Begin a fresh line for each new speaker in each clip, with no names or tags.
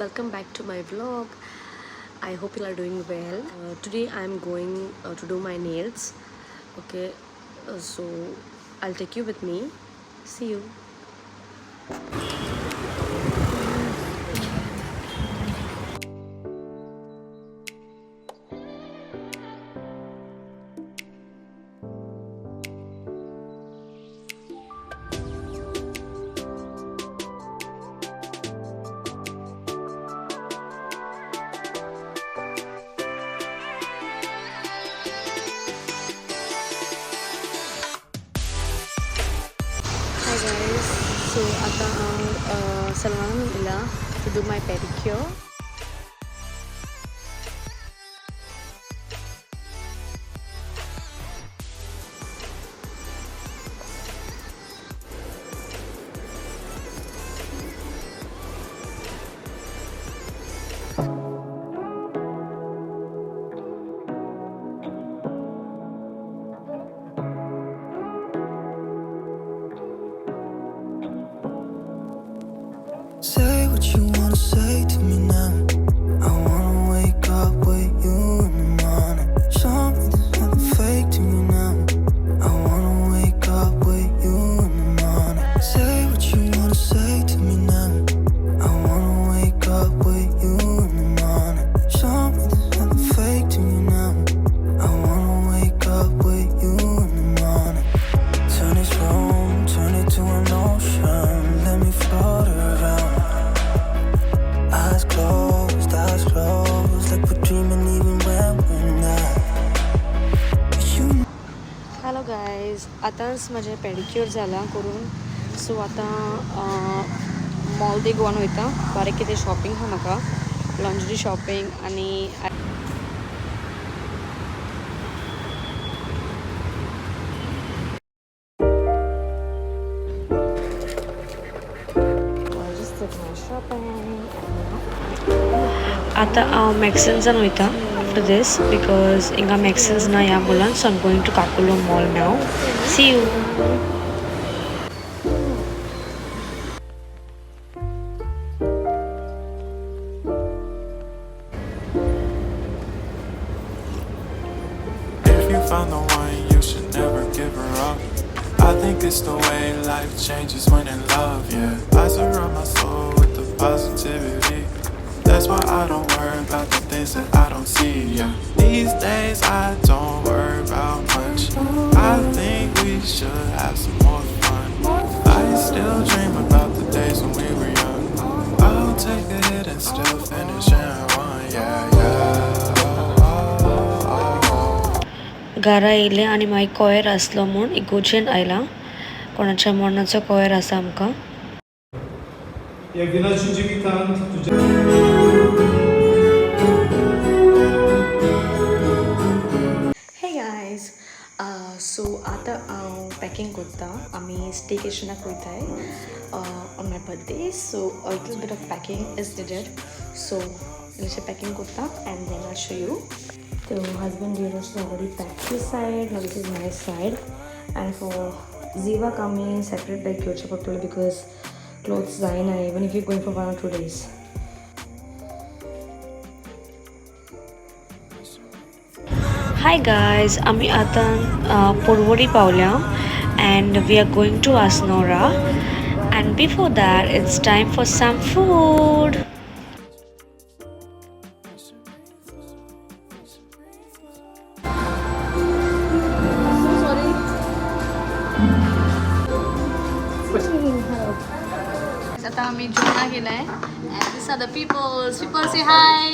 welcome back to my vlog. I hope you are doing well. Today I'm going to do my nails. Okay, so I'll take you with me. See you. Hi guys, so आता salon ila to do my pedicure.
Say what you wanna say to me now. I wanna wake up with you in the morning. Show me there's nothing fake to me now. I wanna wake up with you in the morning. Say what you wanna say to me now. I wanna wake up with you in the morning. Show me there's nothing fake to me now. I wanna wake up with you in the morning. Turn this room, turn it to an ocean. Let me float around. Eyes closed, like we're dreaming even when we're not.
Hello guys, आतांच माझे pedicure जाला करून. सो आता mall दे गोवन वयता. बारीक कितें shopping आहा म्हाका, लॉन्ड्री शॉपिंग आनी आता हांव मॅक्सिन्सान वयता आफ्टर दीस बिकॉज हिंगा मॅक्सिन्स ना ह्या मॉलान. So I am going to काकुलो mall now. See you.
If you found the one, you should never give her up. I think it's the way life changes when in love, yeah. I surround my soul with the positivity. That's why I don't worry about the things that I don't see, yeah. These days I don't worry about much. I think we should have some more fun. I still dream about the days when we were young. I'll take a hit and still finish in one, yeah, yeah.
घरा येयले आनी मागीर कोयर आसलो म्हूण इगोर्जेन आयला. कोणाच्या मरणाचो कोयर आसा आमकां. Hey guys, so आता हांव पॅकींग करता. आमी स्टेकेशनाक वयताय on my birthday. So a little bit of packing is needed. So इल्लेशें पॅकींग करता and then I show you. So husband dear already packed his side. Now this is my side, and for Ziva coming separate bag घेवचें because clothes जायना even if you're going for 1 or 2 days. Hi guys, आमी आतां पोरवोरी पावल्या and we are going to Asnora, and before that it's time for some food. आता आम्ही जेवणा गेलाय and these are the people say hi.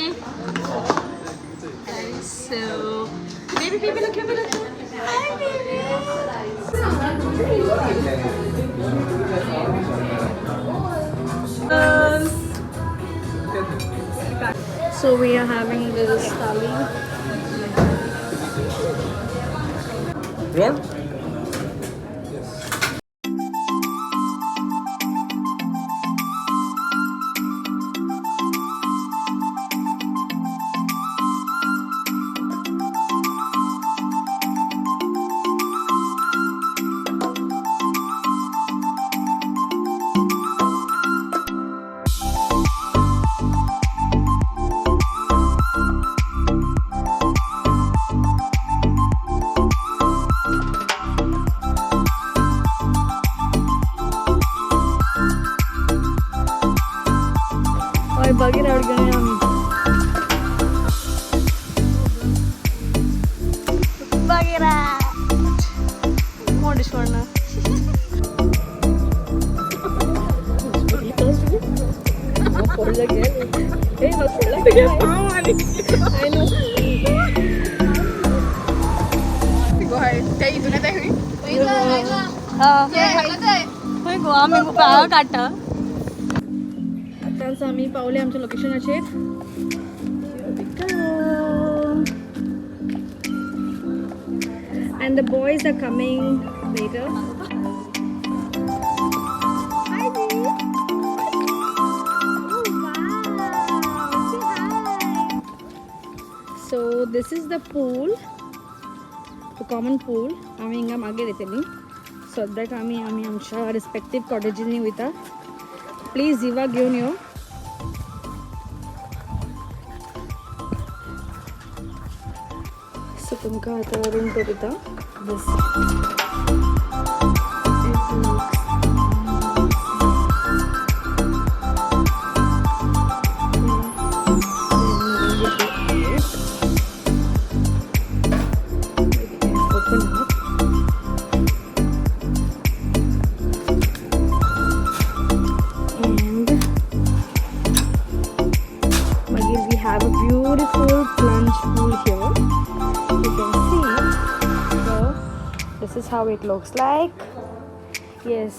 So baby look hi baby. So we are having this thali.
Roll?
Bagheera. More dish corner. आम्ही काढ आताच आम्ही पावले आमच्या लोकेशनाचे and the boys are coming later. Hi, Dee. Oh, wow. Say hi. So this is the pool, the common pool. आम्ही हिंगा मागे येतली. सद्याक आम्ही आमच्या रिस्पेक्टिव्ह कॉटेजींनी वयता. प्लीज जिवा घेऊन यो. सो तुमकां आतां रूम दाखयता. Have a beautiful plunge pool here. You can see. So this is how it looks like. Yes.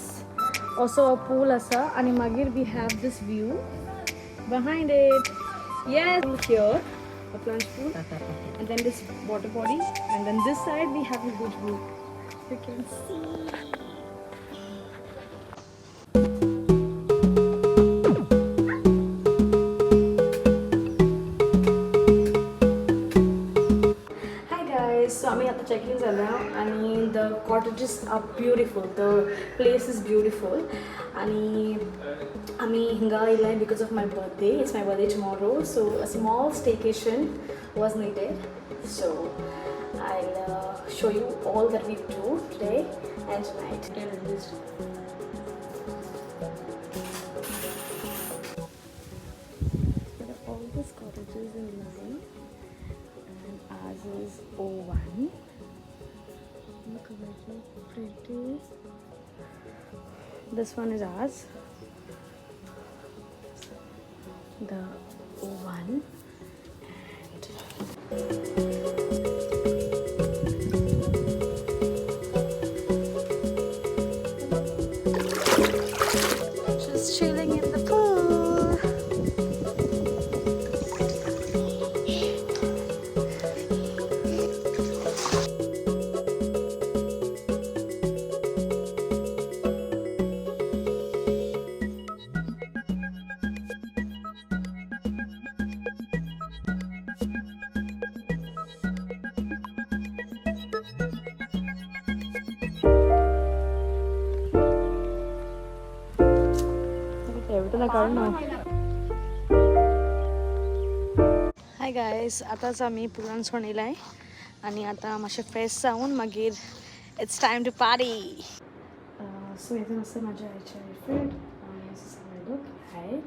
Also a pool asa. And magir we have this view behind it. Yes. Here a plunge pool. And then this water body. And then this side we have a good view. You can see. So आम्ही आता check in झाला आणि the cottages are beautiful. The place is beautiful आणि आम्ही हिंगा येयलाय because of my birthday. It's my birthday tomorrow. So a small staycation was needed. So I'll show you all that we do today and tonight. There are all these cottages in line. Ours is O1. Look at that, pretty. This one is ours. The O1 and just chilling in the pool. Hi guys. आताच आम्ही पुलांसोन येयलाय आणि आता मातशें fresh जावन मागीर it's time to party. सो हेतून आसा म्हाज्या आईचे फ्रेंड आणि look hi.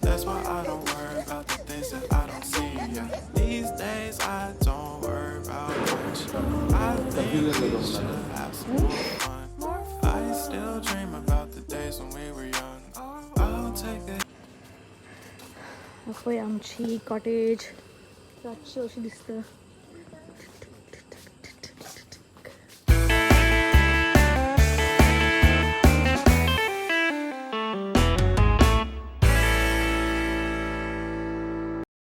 That's why I don't worry about the things that I don't see. Yeah. These days I don't worry about much. I think we should have some more fun. I still dream about the days when we were young. I'll take it.
पळय आमची cottage रातची अशी दिसता.